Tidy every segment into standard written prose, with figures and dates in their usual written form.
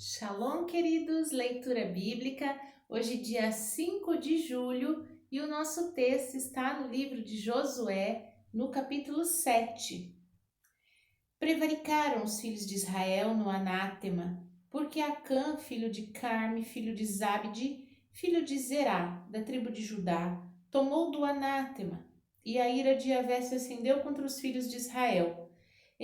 Shalom, queridos, leitura bíblica, hoje dia 5 de julho e o nosso texto está no livro de Josué, no capítulo 7. Prevaricaram os filhos de Israel no anátema, porque Acã, filho de Carme, filho de Zabde, filho de Zerá, da tribo de Judá, tomou do anátema, e a ira de Yahvé se acendeu contra os filhos de Israel.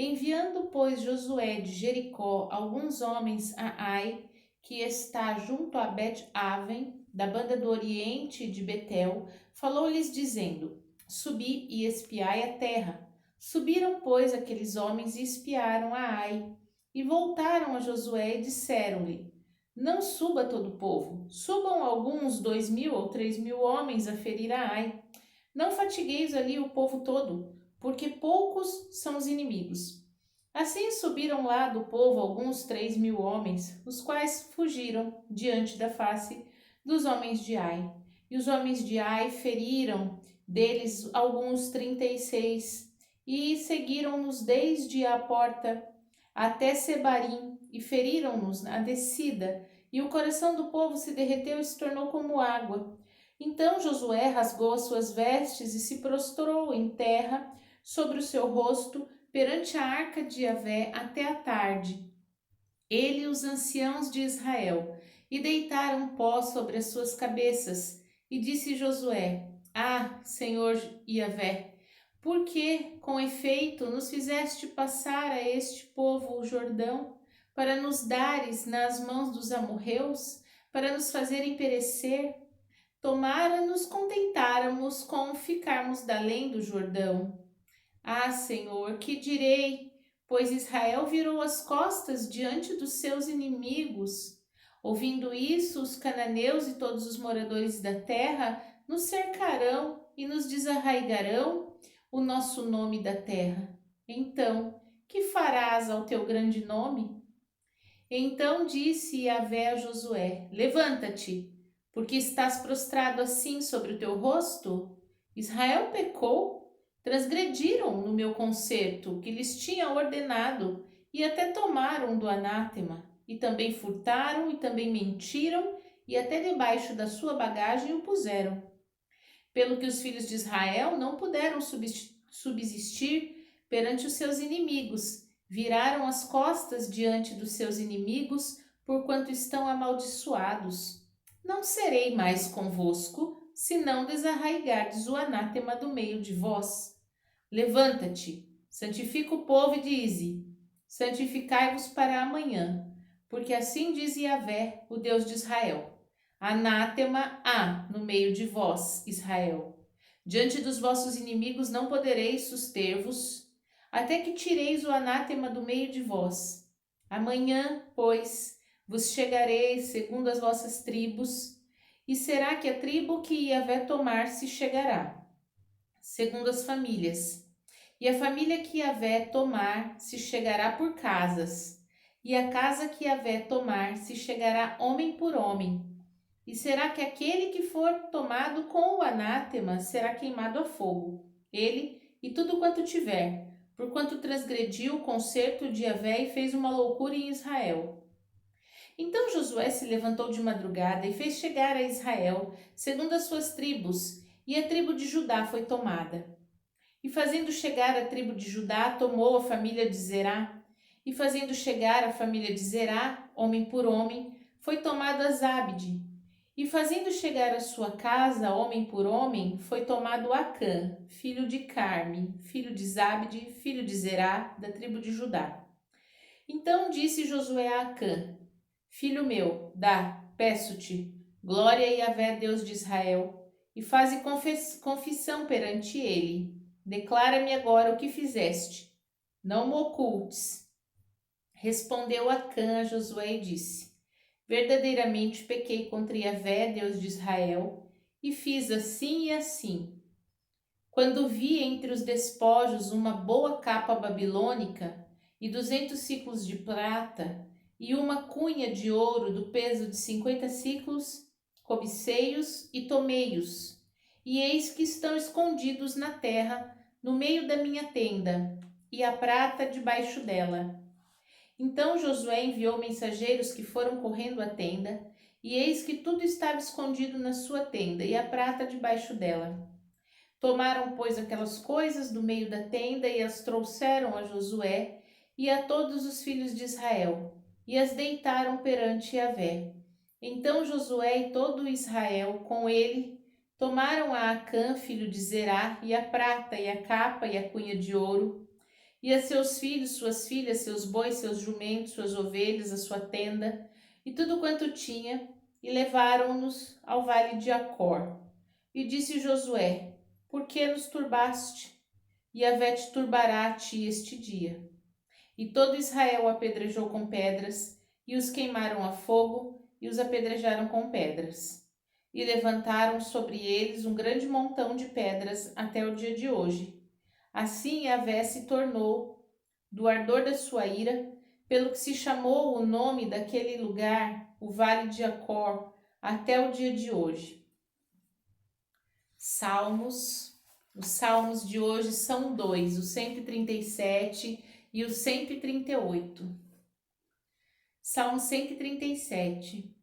Enviando, pois, Josué de Jericó alguns homens a Ai, que está junto a Bet-Aven, da banda do oriente de Betel, falou-lhes dizendo: Subi e espiai a terra. Subiram, pois, aqueles homens e espiaram a Ai, e voltaram a Josué e disseram-lhe: Não suba todo o povo, subam alguns 2.000 ou 3.000 homens a ferir a Ai. Não fatigueis ali o povo todo, porque poucos são os inimigos. Assim subiram lá do povo alguns 3.000 homens, os quais fugiram diante da face dos homens de Ai. E os homens de Ai feriram deles alguns 36, e seguiram-nos desde a porta até Sebarim, e feriram-nos na descida, e o coração do povo se derreteu e se tornou como água. Então Josué rasgou as suas vestes e se prostrou em terra sobre o seu rosto perante a arca de Yahvé até a tarde. Ele e os anciãos de Israel, e deitaram pó sobre as suas cabeças. E disse Josué: Ah, Senhor Yahvé, por que, com efeito, nos fizeste passar a este povo o Jordão, para nos dares nas mãos dos amorreus, para nos fazerem perecer? Tomara nos contentáramos com ficarmos da além do Jordão. Ah, Senhor, que direi? Pois Israel virou as costas diante dos seus inimigos. Ouvindo isso, os cananeus e todos os moradores da terra nos cercarão e nos desarraigarão o nosso nome da terra. Então, que farás ao teu grande nome? Então disse Yahvé a Josué: Levanta-te, porque estás prostrado assim sobre o teu rosto? Israel pecou, transgrediram no meu concerto que lhes tinha ordenado, e até tomaram do anátema, e também furtaram, e também mentiram, e até debaixo da sua bagagem o puseram. Pelo que os filhos de Israel não puderam subsistir perante os seus inimigos, viraram as costas diante dos seus inimigos, porquanto estão amaldiçoados. Não serei mais convosco, se não desarraigardes o anátema do meio de vós. Levanta-te, santifica o povo e dize: santificai-vos para amanhã, porque assim diz Yahvé, o Deus de Israel: Anátema há no meio de vós, Israel. Diante dos vossos inimigos não podereis suster-vos, até que tireis o anátema do meio de vós. Amanhã, pois, vos chegareis segundo as vossas tribos, e será que a tribo que Yahvé tomar se chegará, segundo as famílias. E a família que Yahvé tomar se chegará por casas, e a casa que Yahvé tomar se chegará homem por homem. E será que aquele que for tomado com o anátema será queimado a fogo, ele e tudo quanto tiver, porquanto transgrediu o concerto de Yahvé e fez uma loucura em Israel. Então Josué se levantou de madrugada e fez chegar a Israel, segundo as suas tribos, e a tribo de Judá foi tomada. E fazendo chegar a tribo de Judá, tomou a família de Zerá, e fazendo chegar a família de Zerá, homem por homem, foi tomado a Zabde. E fazendo chegar a sua casa, homem por homem, foi tomado Acã, filho de Carme, filho de Zabde, filho de Zerá, da tribo de Judá. Então disse Josué a Acã: Filho meu, peço-te, glória a Yahvé, Deus de Israel, e faze confissão perante ele. Declara-me agora o que fizeste. Não me ocultes. Respondeu Acã a Josué e disse: Verdadeiramente pequei contra Yahvé, Deus de Israel, e fiz assim e assim. Quando vi entre os despojos uma boa capa babilônica e 200 siclos de prata e uma cunha de ouro do peso de 50 siclos, cobicei-os e tomei-os, e eis que estão escondidos na terra, no meio da minha tenda, e a prata debaixo dela. Então Josué enviou mensageiros que foram correndo à tenda, e eis que tudo estava escondido na sua tenda, e a prata debaixo dela. Tomaram, pois, aquelas coisas do meio da tenda e as trouxeram a Josué e a todos os filhos de Israel, e as deitaram perante Yahvé. Então Josué e todo Israel com ele tomaram a Acã, filho de Zerá, e a prata, e a capa, e a cunha de ouro, e a seus filhos, suas filhas, seus bois, seus jumentos, suas ovelhas, a sua tenda, e tudo quanto tinha, e levaram-nos ao vale de Acor. E disse Josué: Por que nos turbaste? Yahvé te turbará a ti este dia. E todo Israel o apedrejou com pedras, e os queimaram a fogo, e os apedrejaram com pedras. E levantaram sobre eles um grande montão de pedras até o dia de hoje. Assim Yahvé se tornou do ardor da sua ira, pelo que se chamou o nome daquele lugar, o Vale de Acor, até o dia de hoje. Salmos. Os salmos de hoje são dois, o 137 e o 138. Salmo 137.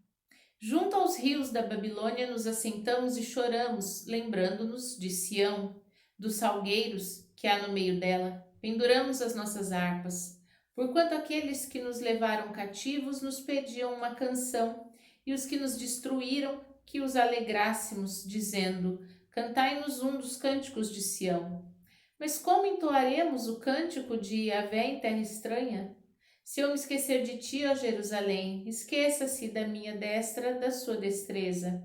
Junto aos rios da Babilônia nos assentamos e choramos, lembrando-nos de Sião, dos salgueiros que há no meio dela. Penduramos as nossas harpas, porquanto aqueles que nos levaram cativos nos pediam uma canção, e os que nos destruíram que os alegrássemos, dizendo: Cantai-nos um dos cânticos de Sião. Mas como entoaremos o cântico de Yahvé em terra estranha? Se eu me esquecer de ti, ó Jerusalém, esqueça-se da minha destra, da sua destreza.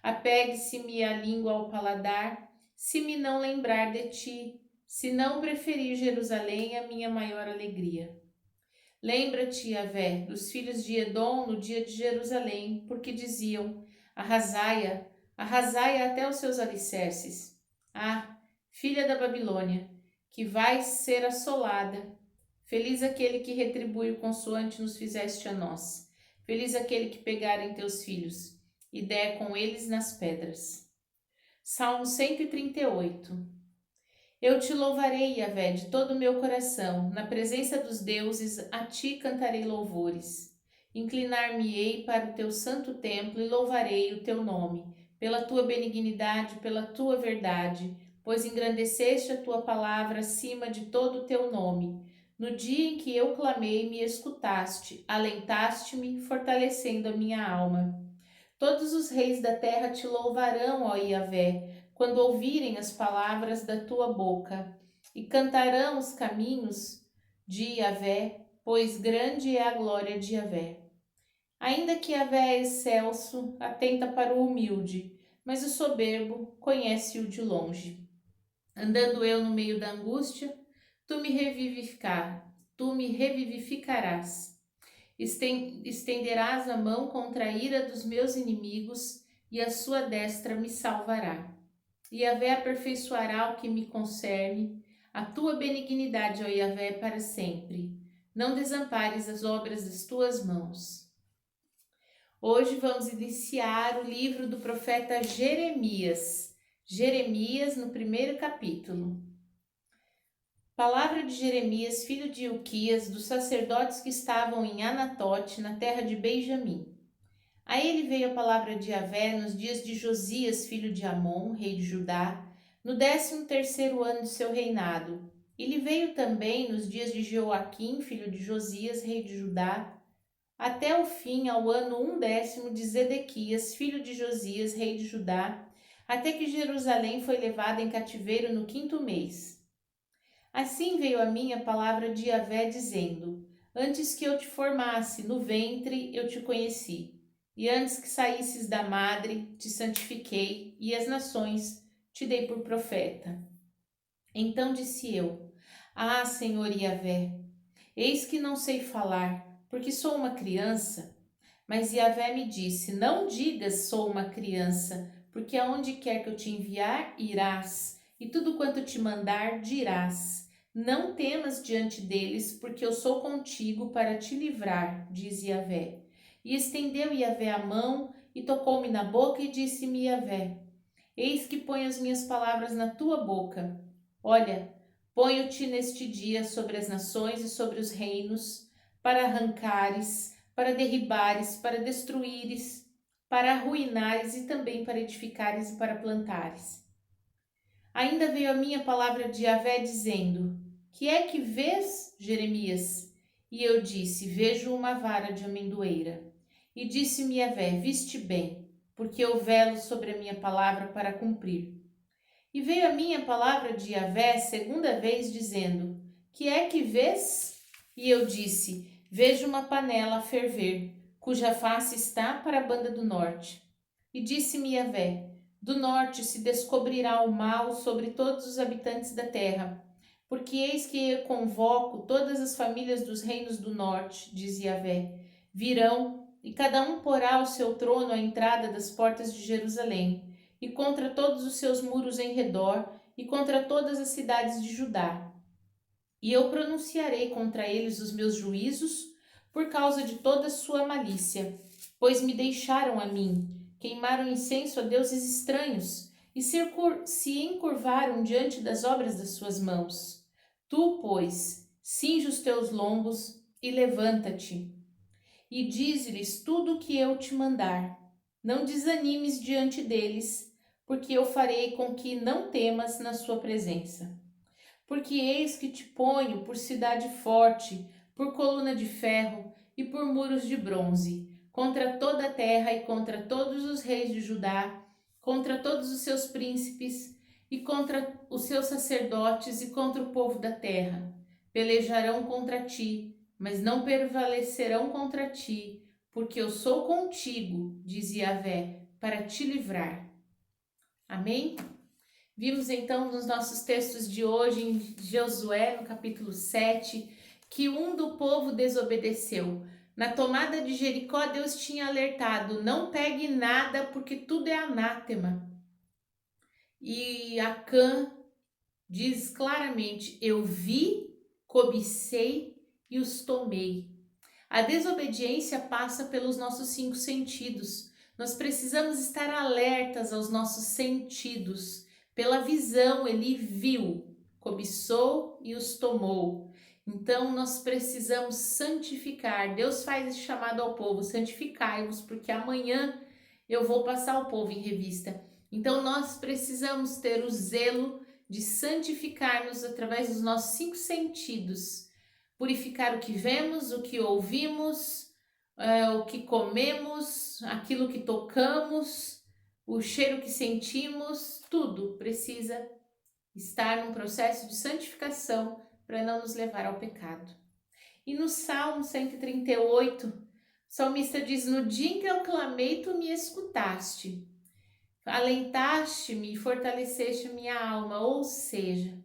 Apegue-se-me a língua ao paladar, se me não lembrar de ti, se não preferir Jerusalém a minha maior alegria. Lembra-te, Yahvé, dos filhos de Edom no dia de Jerusalém, porque diziam: Arrasai-a, arrasai-a até os seus alicerces. Ah, filha da Babilônia, que vais ser assolada. Feliz aquele que retribui o consoante nos fizeste a nós. Feliz aquele que pegar em teus filhos e der com eles nas pedras. Salmo 138. Eu te louvarei, Yahvé, de todo o meu coração. Na presença dos deuses, a ti cantarei louvores. Inclinar-me-ei para o teu santo templo e louvarei o teu nome, pela tua benignidade, pela tua verdade, pois engrandeceste a tua palavra acima de todo o teu nome. No dia em que eu clamei, me escutaste, alentaste-me, fortalecendo a minha alma. Todos os reis da terra te louvarão, ó Yahvé, quando ouvirem as palavras da tua boca, e cantarão os caminhos de Yahvé, pois grande é a glória de Yahvé. Ainda que Yahvé é excelso, atenta para o humilde, mas o soberbo conhece-o de longe. Andando eu no meio da angústia, tu me revivificarás. Estenderás a mão contra a ira dos meus inimigos, e a sua destra me salvará. E Yahvé aperfeiçoará o que me concerne, a tua benignidade, ó Yahvé, para sempre. Não desampares as obras das tuas mãos. Hoje vamos iniciar o livro do profeta Jeremias. Jeremias, no primeiro capítulo. Palavra de Jeremias, filho de Ilquias, dos sacerdotes que estavam em Anatote, na terra de Benjamim. A ele veio a palavra de Yahvé nos dias de Josias, filho de Amon, rei de Judá, no 13º ano de seu reinado. E lhe veio também nos dias de Joaquim, filho de Josias, rei de Judá, até o fim, ao ano 1º de Zedequias, filho de Josias, rei de Judá, até que Jerusalém foi levada em cativeiro no 5º mês. Assim veio a mim a palavra de Yahvé, dizendo: Antes que eu te formasse no ventre, eu te conheci. E antes que saísses da madre, te santifiquei, e as nações te dei por profeta. Então disse eu: Ah, Senhor Yahvé, eis que não sei falar, porque sou uma criança. Mas Yahvé me disse: Não digas sou uma criança, porque aonde quer que eu te enviar, irás, e tudo quanto te mandar, dirás. Não temas diante deles, porque eu sou contigo para te livrar, diz Yahvé. E estendeu Yahvé a mão, e tocou-me na boca, e disse-me Yahvé: Eis que ponho as minhas palavras na tua boca. Olha, ponho-te neste dia sobre as nações e sobre os reinos, para arrancares, para derribares, para destruíres, para arruinares e também para edificares e para plantares. Ainda veio a minha palavra de Yahvé dizendo: Que é que vês, Jeremias? E eu disse: Vejo uma vara de amendoeira. E disse-me Yahvé: Viste bem, porque eu velo sobre a minha palavra para cumprir. E veio a minha palavra de Yahvé segunda vez, dizendo: Que é que vês? E eu disse: Vejo uma panela a ferver, cuja face está para a banda do norte. E disse-me Yahvé: Do norte se descobrirá o mal sobre todos os habitantes da terra. Porque eis que eu convoco todas as famílias dos reinos do norte, diz Yahvé. Virão, e cada um porá o seu trono à entrada das portas de Jerusalém, e contra todos os seus muros em redor, e contra todas as cidades de Judá. E eu pronunciarei contra eles os meus juízos, por causa de toda a sua malícia, pois me deixaram a mim, queimaram incenso a deuses estranhos, e se encurvaram diante das obras das suas mãos. Tu, pois, cinge os teus lombos e levanta-te, e dize-lhes tudo o que eu te mandar. Não desanimes diante deles, porque eu farei com que não temas na sua presença. Porque eis que te ponho por cidade forte, por coluna de ferro e por muros de bronze, contra toda a terra e contra todos os reis de Judá, contra todos os seus príncipes e contra os seus sacerdotes e contra o povo da terra. Pelejarão contra ti, mas não prevalecerão contra ti, porque eu sou contigo, diz Yahvé, para te livrar. Amém? Vimos então nos nossos textos de hoje, em Josué, no capítulo 7, que do povo desobedeceu. Na tomada de Jericó, Deus tinha alertado: não pegue nada, porque tudo é anátema. E Acã diz claramente: eu vi, cobicei e os tomei. A desobediência passa pelos nossos 5 sentidos. Nós precisamos estar alertas aos nossos sentidos. Pela visão, ele viu, cobiçou e os tomou. Então, nós precisamos santificar. Deus faz esse chamado ao povo: santificai-vos, porque amanhã eu vou passar o povo em revista. Então, nós precisamos ter o zelo de santificar-nos através dos nossos 5 sentidos. Purificar o que vemos, o que ouvimos, o que comemos, aquilo que tocamos, o cheiro que sentimos, tudo precisa estar num processo de santificação para não nos levar ao pecado. E no Salmo 138, o salmista diz: No dia em que eu clamei, tu me escutaste, alentaste-me e fortaleceste minha alma. Ou seja,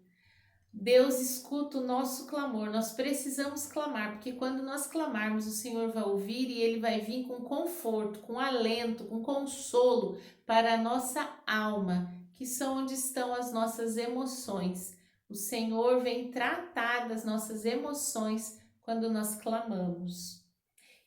Deus escuta o nosso clamor, nós precisamos clamar, porque quando nós clamarmos, o Senhor vai ouvir e Ele vai vir com conforto, com alento, com consolo para a nossa alma, que são onde estão as nossas emoções. O Senhor vem tratar das nossas emoções quando nós clamamos.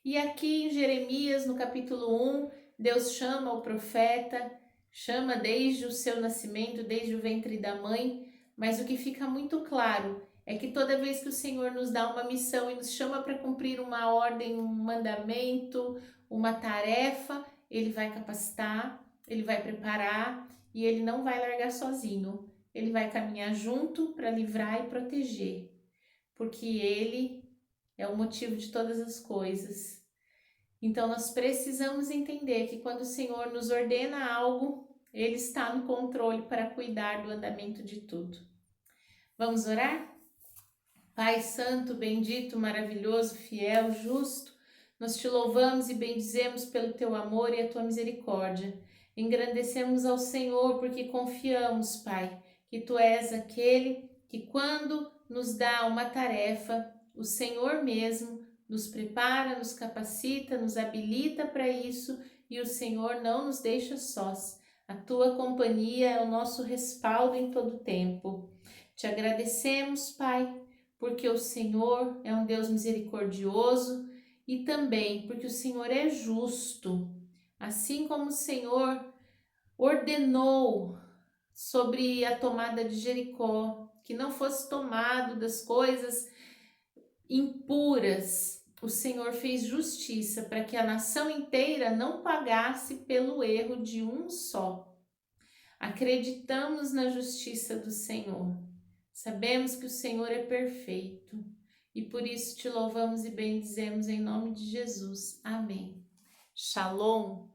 E aqui em Jeremias, no capítulo 1, Deus chama o profeta, chama desde o seu nascimento, desde o ventre da mãe, mas o que fica muito claro é que toda vez que o Senhor nos dá uma missão e nos chama para cumprir uma ordem, um mandamento, uma tarefa, Ele vai capacitar, Ele vai preparar e Ele não vai largar sozinho. Ele vai caminhar junto para livrar e proteger, porque Ele é o motivo de todas as coisas. Então nós precisamos entender que quando o Senhor nos ordena algo, Ele está no controle para cuidar do andamento de tudo. Vamos orar? Pai santo, bendito, maravilhoso, fiel, justo, nós te louvamos e bendizemos pelo teu amor e a tua misericórdia. Engrandecemos ao Senhor porque confiamos, Pai, que tu és aquele que quando nos dá uma tarefa, o Senhor mesmo nos prepara, nos capacita, nos habilita para isso e o Senhor não nos deixa sós. A tua companhia é o nosso respaldo em todo tempo. Te agradecemos, Pai, porque o Senhor é um Deus misericordioso e também porque o Senhor é justo. Assim como o Senhor ordenou sobre a tomada de Jericó, que não fosse tomado das coisas impuras, o Senhor fez justiça para que a nação inteira não pagasse pelo erro de um só. Acreditamos na justiça do Senhor. Sabemos que o Senhor é perfeito e por isso te louvamos e bendizemos em nome de Jesus. Amém. Shalom.